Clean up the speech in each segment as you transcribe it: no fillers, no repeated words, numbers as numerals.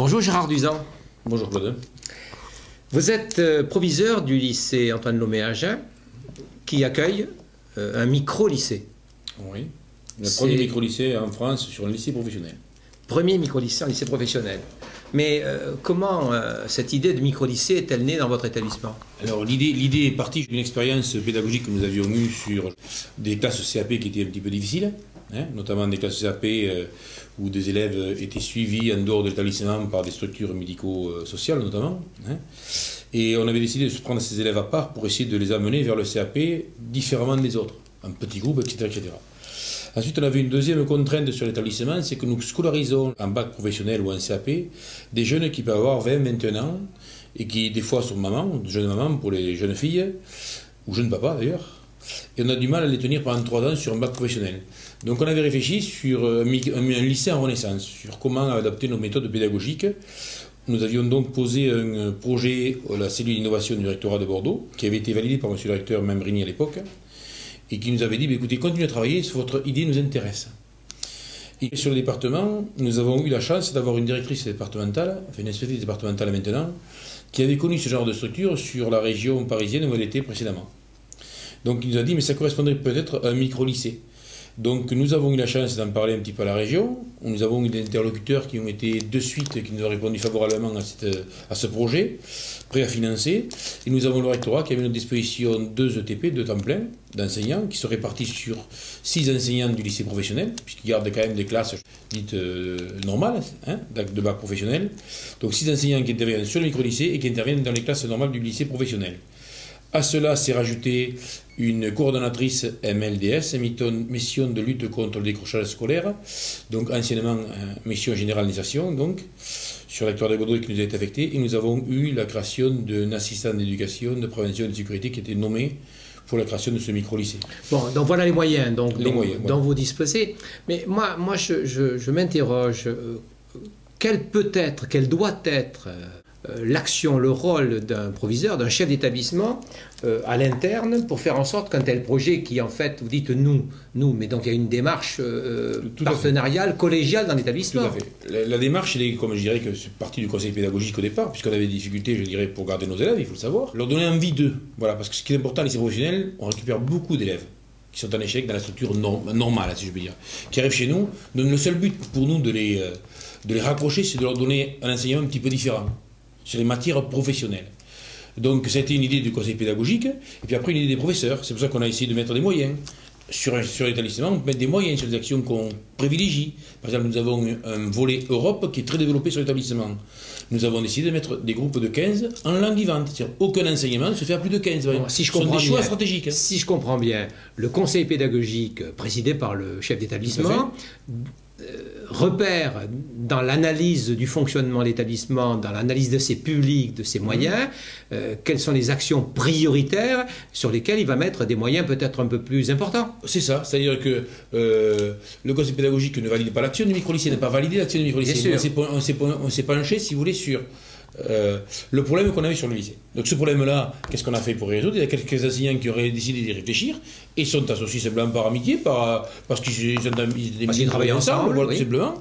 Bonjour Gérard Duzan. Bonjour Claude. Vous êtes proviseur du lycée Antoine Lomé à Agen, qui accueille un micro-lycée. Oui, le premier micro-lycée en France sur un lycée professionnel. Premier micro-lycée en lycée professionnel. Mais comment cette idée de micro-lycée est-elle née dans votre établissement? Alors l'idée est partie d'une expérience pédagogique que nous avions eue sur des classes CAP qui étaient un petit peu difficiles, notamment des classes CAP où des élèves étaient suivis en dehors de l'établissement par des structures médico-sociales notamment. Et on avait décidé de se prendre ces élèves à part pour essayer de les amener vers le CAP différemment des autres, en petits groupes, etc., etc. Ensuite, on avait une deuxième contrainte sur l'établissement, c'est que nous scolarisons en bac professionnel ou en CAP des jeunes qui peuvent avoir 20-21 ans et qui, des fois, sont mamans, jeunes mamans pour les jeunes filles, ou jeunes papas d'ailleurs, et on a du mal à les tenir pendant 3 ans sur un bac professionnel. Donc on avait réfléchi sur un lycée en renaissance, sur comment adapter nos méthodes pédagogiques. Nous avions donc posé un projet à la cellule d'innovation du rectorat de Bordeaux, qui avait été validé par M. le recteur Membrini à l'époque, et qui nous avait dit, écoutez, continuez à travailler, votre idée nous intéresse. Et sur le département, nous avons eu la chance d'avoir une directrice départementale, enfin une inspectrice départementale maintenant, qui avait connu ce genre de structure sur la région parisienne où elle était précédemment. Donc il nous a dit, mais ça correspondrait peut-être à un micro-lycée. Donc nous avons eu la chance d'en parler un petit peu à la région. Nous avons eu des interlocuteurs qui ont été de suite, qui nous ont répondu favorablement à ce projet, prêts à financer. Et nous avons le rectorat qui avait à notre disposition 2 ETP, 2 temps plein d'enseignants, qui sont répartis sur 6 enseignants du lycée professionnel, puisqu'ils gardent quand même des classes dites normales, de bac professionnel. Donc 6 enseignants qui interviennent sur le micro-lycée et qui interviennent dans les classes normales du lycée professionnel. À cela s'est rajouté une coordonnatrice MLDS, mission de lutte contre le décrochage scolaire, donc anciennement mission généralisation, donc, sur le rectorat de Bordeaux qui nous a été affecté, et nous avons eu la création d'un assistant d'éducation, de prévention et de sécurité qui a été nommé pour la création de ce micro-lycée. Bon, donc voilà les moyens, donc, moyens, dont vous disposez. Mais moi je m'interroge, quelle doit être l'action, le rôle d'un proviseur, d'un chef d'établissement à l'interne pour faire en sorte qu'un tel projet qui en fait, vous dites nous, mais donc il y a une démarche partenariale, collégiale dans l'établissement. Tout à fait. La démarche, elle est, comme je dirais, que c'est partie du conseil pédagogique au départ, puisqu'on avait des difficultés, je dirais, pour garder nos élèves, il faut le savoir. Leur donner envie d'eux. Voilà, parce que ce qui est important, les lycées professionnels, on récupère beaucoup d'élèves qui sont en échec dans la structure normale, si je peux dire, qui arrivent chez nous. Donc le seul but pour nous de les raccrocher, c'est de leur donner un enseignement un petit peu différent sur les matières professionnelles. Donc c'était une idée du conseil pédagogique, et puis après une idée des professeurs. C'est pour ça qu'on a essayé de mettre des moyens sur l'établissement, mettre des moyens sur les actions qu'on privilégie. Par exemple, nous avons un volet Europe qui est très développé sur l'établissement. Nous avons décidé de mettre des groupes de 15 en langue vivante. C'est-à-dire aucun enseignement ne se fait à plus de 15. Bon, si je comprends Ce sont des choix stratégiques. Si je comprends bien, le conseil pédagogique présidé par le chef d'établissement repère dans l'analyse du fonctionnement de l'établissement, dans l'analyse de ses publics, de ses moyens, quelles sont les actions prioritaires sur lesquelles il va mettre des moyens peut-être un peu plus importants. C'est ça, c'est-à-dire que le conseil pédagogique ne valide pas l'action du micro-lycée, n'a pas validé l'action du micro-lycée. On s'est penché, si vous voulez, sur le problème qu'on avait sur le lycée. Donc ce problème-là, qu'est-ce qu'on a fait pour y résoudre? Il y a quelques enseignants qui auraient décidé d'y réfléchir et sont associés simplement par amitié, parce qu'ils travaillent ensemble, voilà, tout simplement.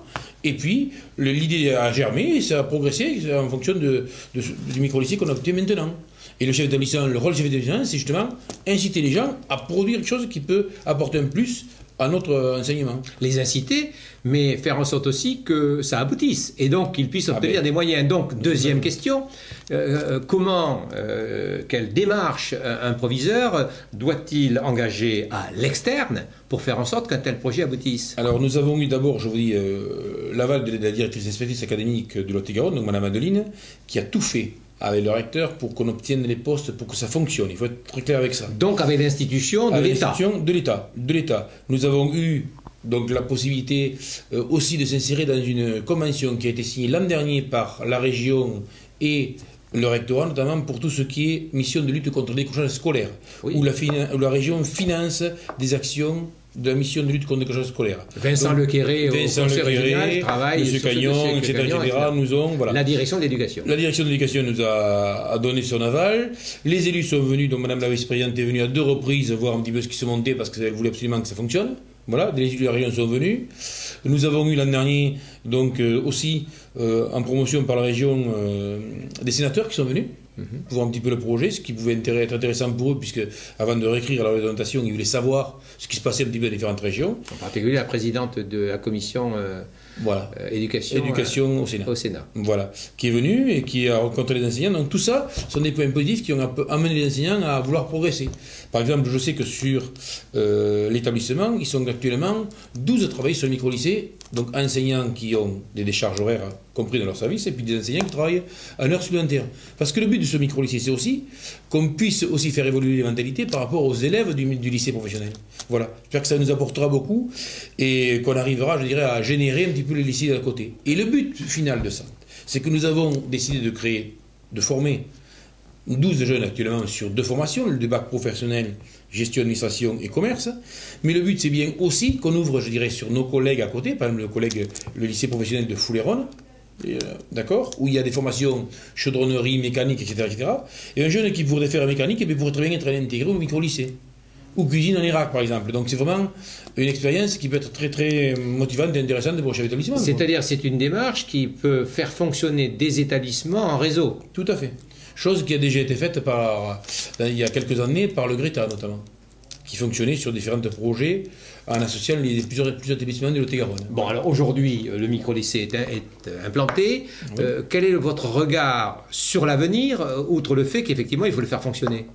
Et puis l'idée a germé et ça a progressé en fonction du micro-lycée qu'on a opté maintenant. Et le chef d'établissement, le rôle du chef d'établissement, c'est justement inciter les gens à produire quelque chose qui peut apporter un plus à notre enseignement. Les inciter, mais faire en sorte aussi que ça aboutisse, et donc qu'ils puissent obtenir des moyens. Donc, deuxième question, quelle démarche un proviseur doit-il engager à l'externe pour faire en sorte qu'un tel projet aboutisse? Alors, nous avons eu d'abord, je vous dis, l'aval de la directrice inspectrice académique du Lot-et-Garonne, donc Mme Adeline, qui a tout fait avec le recteur pour qu'on obtienne les postes, pour que ça fonctionne. Il faut être très clair avec ça. Donc avec l'institution de l'État. De l'État. Nous avons eu donc la possibilité aussi de s'insérer dans une convention qui a été signée l'an dernier par la région et le rectorat, notamment pour tout ce qui est mission de lutte contre le décrochage scolaire, où la région finance des actions de la mission de lutte contre le décrochage scolaire. Vincent Lequéré, au conseil régional, travaille M. Cagnon, etc. Nous ont, voilà. La direction de l'éducation. La direction de l'éducation nous a donné son aval. Les élus sont venus, donc Mme la vice-présidente est venue à 2 reprises voir un petit peu ce qui se montait parce qu'elle voulait absolument que ça fonctionne. Voilà, des élus de la région sont venus. Nous avons eu l'an dernier, donc aussi, en promotion par la région, des sénateurs qui sont venus pour voir un petit peu le projet, ce qui pouvait être intéressant pour eux, puisque avant de réécrire la présentation, ils voulaient savoir ce qui se passait un petit peu dans différentes régions. En particulier la présidente de la commission voilà. éducation au Sénat. Voilà, qui est venue et qui a rencontré les enseignants. Donc tout ça sont des points positifs qui ont amené les enseignants à vouloir progresser. Par exemple, je sais que sur l'établissement, ils sont actuellement 12 à travailler sur le micro-lycée, donc enseignants qui ont des décharges horaires compris dans leur service, et puis des enseignants qui travaillent à une heure supplémentaire. Parce que le but de ce micro-lycée, c'est aussi qu'on puisse aussi faire évoluer les mentalités par rapport aux élèves du lycée professionnel. Voilà, j'espère que ça nous apportera beaucoup et qu'on arrivera, je dirais, à générer un petit peu les lycées d'à côté. Et le but final de ça, c'est que nous avons décidé de créer, de former 12 jeunes actuellement sur 2 formations, le bac professionnel, gestion, administration et commerce. Mais le but, c'est bien aussi qu'on ouvre, je dirais, sur nos collègues à côté, par exemple le lycée professionnel de Foulayronnes, d'accord, où il y a des formations chaudronnerie, mécanique, etc., etc. Et un jeune qui voudrait faire mécanique, pourrait très bien être intégré au micro-lycée. Ou cuisine en Irak, par exemple. Donc c'est vraiment une expérience qui peut être très très motivante et intéressante pour le chef d'établissement. C'est-à-dire c'est une démarche qui peut faire fonctionner des établissements en réseau. Tout à fait. Chose qui a déjà été faite il y a quelques années par le Greta notamment, qui fonctionnait sur différents projets en associant plusieurs établissements de Lot-et-Garonne. Bon, alors aujourd'hui, le micro-lycée est implanté. Oui. Quel est votre regard sur l'avenir, outre le fait qu'effectivement il faut le faire fonctionner?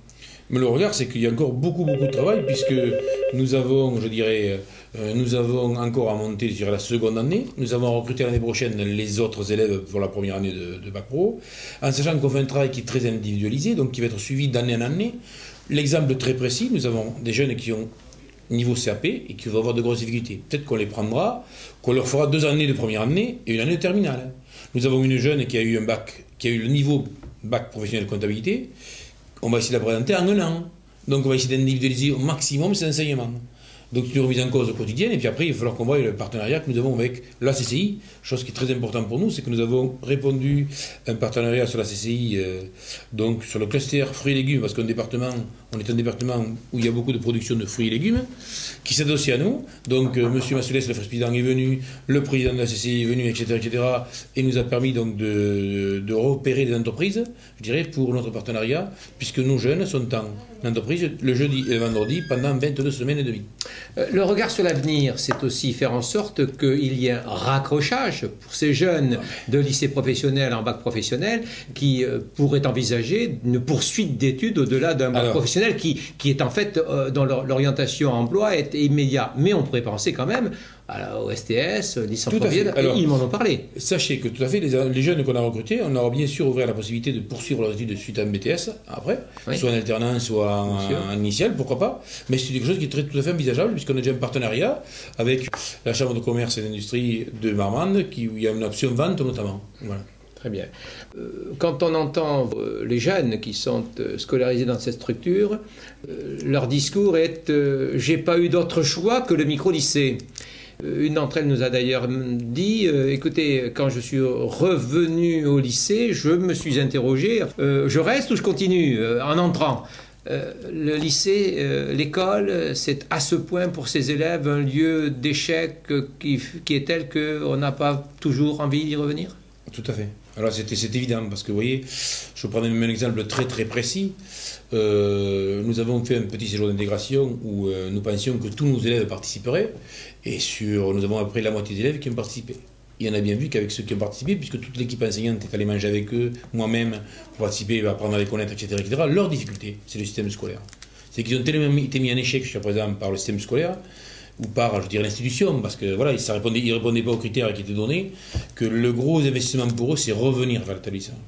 Mais le regard, c'est qu'il y a encore beaucoup de travail, puisque nous avons, je dirais, encore à monter, je dirais, la seconde année. Nous avons recruté l'année prochaine les autres élèves pour la première année de Bac Pro, en sachant qu'on fait un travail qui est très individualisé, donc qui va être suivi d'année en année. L'exemple très précis, nous avons des jeunes qui ont niveau CAP et qui vont avoir de grosses difficultés. Peut-être qu'on les prendra, qu'on leur fera 2 années de première année et 1 année de terminale. Nous avons une jeune qui a eu un bac, qui a eu le niveau bac professionnel comptabilité. On va essayer de la présenter en 1 an. Donc on va essayer d'individualiser au maximum ces enseignements. Donc c'est une remise en cause quotidienne, et puis après il va falloir qu'on voie le partenariat que nous avons avec la CCI. Chose qui est très importante pour nous, c'est que nous avons répondu à un partenariat sur la CCI, donc sur le cluster fruits et légumes, parce qu'on est un département où il y a beaucoup de production de fruits et légumes, qui s'associe à nous. Donc M. Massulès, le président, est venu, le président de la CCI est venu, etc., et nous a permis donc de repérer des entreprises, je dirais, pour notre partenariat, puisque nos jeunes sont en entreprise le jeudi et le vendredi pendant 22 semaines et demie. Le regard sur l'avenir, c'est aussi faire en sorte qu'il y ait un raccrochage pour ces jeunes de lycée professionnel en bac professionnel qui pourraient envisager une poursuite d'études au-delà d'un bac professionnel qui est en fait, dans l'orientation emploi, est immédiat. Mais on pourrait penser quand même au STS, licence professionnelle, ils m'en ont parlé. Sachez que tout à fait, les jeunes qu'on a recrutés, on aura bien sûr ouvert la possibilité de poursuivre leurs études suite à un BTS après, soit en alternance, soit en initiale, pourquoi pas. Mais c'est quelque chose qui est tout à fait envisageable, puisqu'on a déjà un partenariat avec la Chambre de commerce et d'industrie de Marmande, où il y a une option vente notamment. Voilà. Très bien. Quand on entend les jeunes qui sont scolarisés dans cette structure, leur discours est « j'ai pas eu d'autre choix que le micro-lycée ». Une d'entre elles nous a d'ailleurs dit écoutez, quand je suis revenu au lycée, je me suis interrogé, je reste ou je continue en entrant. Le lycée, l'école, c'est à ce point pour ces élèves un lieu d'échec qui est tel qu'on n'a pas toujours envie d'y revenir? Tout à fait. Alors c'est évident, parce que vous voyez, je prends même un exemple très très précis. Nous avons fait un petit séjour d'intégration où nous pensions que tous nos élèves participeraient, et nous avons après la moitié des élèves qui ont participé. Et on a bien vu qu'avec ceux qui ont participé, puisque toute l'équipe enseignante est allée manger avec eux, moi-même, pour participer, apprendre à les connaître, etc., leur difficulté, c'est le système scolaire. C'est qu'ils ont tellement été mis en échec jusqu'à présent par le système scolaire, ou par, je dirais, l'institution, parce que voilà, ils ne répondaient pas aux critères qui étaient donnés, que le gros investissement pour eux, c'est revenir vers l'établissement.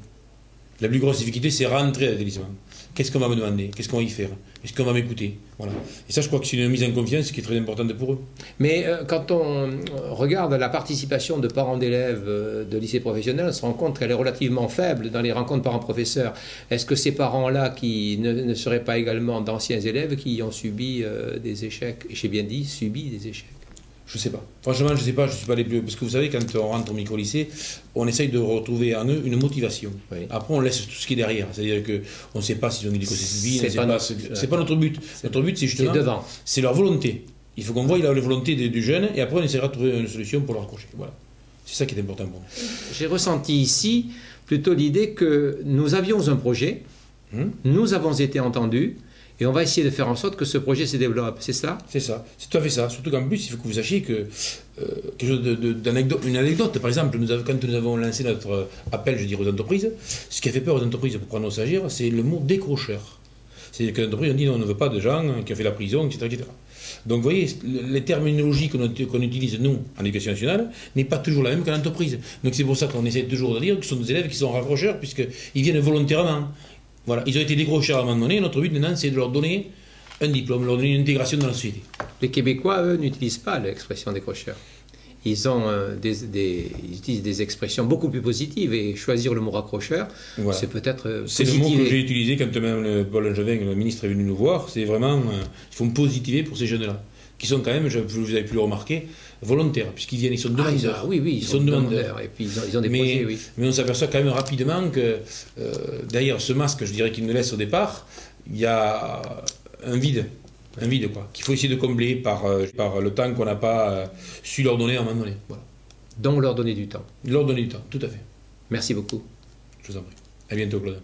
La plus grosse difficulté, c'est rentrer à l'établissement. Qu'est-ce qu'on va me demander? Qu'est-ce qu'on va y faire? Est-ce qu'on va m'écouter? Voilà. Et ça, je crois que c'est une mise en confiance qui est très importante pour eux. Mais quand on regarde la participation de parents d'élèves de lycée professionnel, on se rend compte qu'elle est relativement faible dans les rencontres parents-professeurs. Est-ce que ces parents-là, qui ne seraient pas également d'anciens élèves qui ont subi des échecs, et j'ai bien dit subi des échecs? Je ne sais pas. Franchement, je ne sais pas, je ne suis pas les plus... Parce que vous savez, quand on rentre au micro-lycée, on essaye de retrouver en eux une motivation. Oui. Après, on laisse tout ce qui est derrière. C'est-à-dire qu'on ne sait pas s'ils ont une écosystème de vie, c'est pas notre but. Notre but, c'est justement... C'est leur volonté. Il faut qu'on voie les volontés du jeune et après on essaiera de trouver une solution pour le raccrocher. Voilà. C'est ça qui est important pour nous. J'ai ressenti ici plutôt l'idée que nous avions un projet, nous avons été entendus, et on va essayer de faire en sorte que ce projet se développe. C'est cela? C'est ça. C'est tout à fait ça. Surtout qu'en plus, il faut que vous sachiez que quelque chose une anecdote, par exemple, quand nous avons lancé notre appel, je dirais, aux entreprises, ce qui a fait peur aux entreprises pour prendre nos stagiaires, c'est le mot décrocheur. C'est-à-dire que les entreprises ont dit non, on ne veut pas de gens qui ont fait la prison, etc., etc. Donc vous voyez, les terminologies qu'on utilise, nous, en éducation nationale, n'est pas toujours la même qu'en entreprise. Donc c'est pour ça qu'on essaie toujours de dire que ce sont des élèves qui sont raccrocheurs, puisqu'ils viennent volontairement. Voilà, ils ont été décrocheurs à un moment donné. Notre but maintenant, c'est de leur donner un diplôme, leur donner une intégration dans la société. Les Québécois, eux, n'utilisent pas l'expression décrocheur. Ils ont ils utilisent des expressions beaucoup plus positives, et choisir le mot raccrocheur, voilà. C'est peut-être c'est le mot que j'ai utilisé quand même Paul Langevin, le ministre, est venu nous voir. C'est vraiment, il faut me positiver pour ces jeunes-là, qui sont quand même, vous avez pu le remarquer, volontaires, puisqu'ils viennent, ils sont demandeurs. Oui, ils sont demandeurs, et puis ils ont des projets, oui. Mais on s'aperçoit quand même rapidement que derrière ce masque, je dirais, qu'ils nous laissent au départ, il y a un vide. Un vide, quoi, qu'il faut essayer de combler par le temps qu'on n'a pas su leur donner à un moment donné. Voilà. Donc leur donner du temps. Leur donner du temps, tout à fait. Merci beaucoup. Je vous en prie. À bientôt, Claude.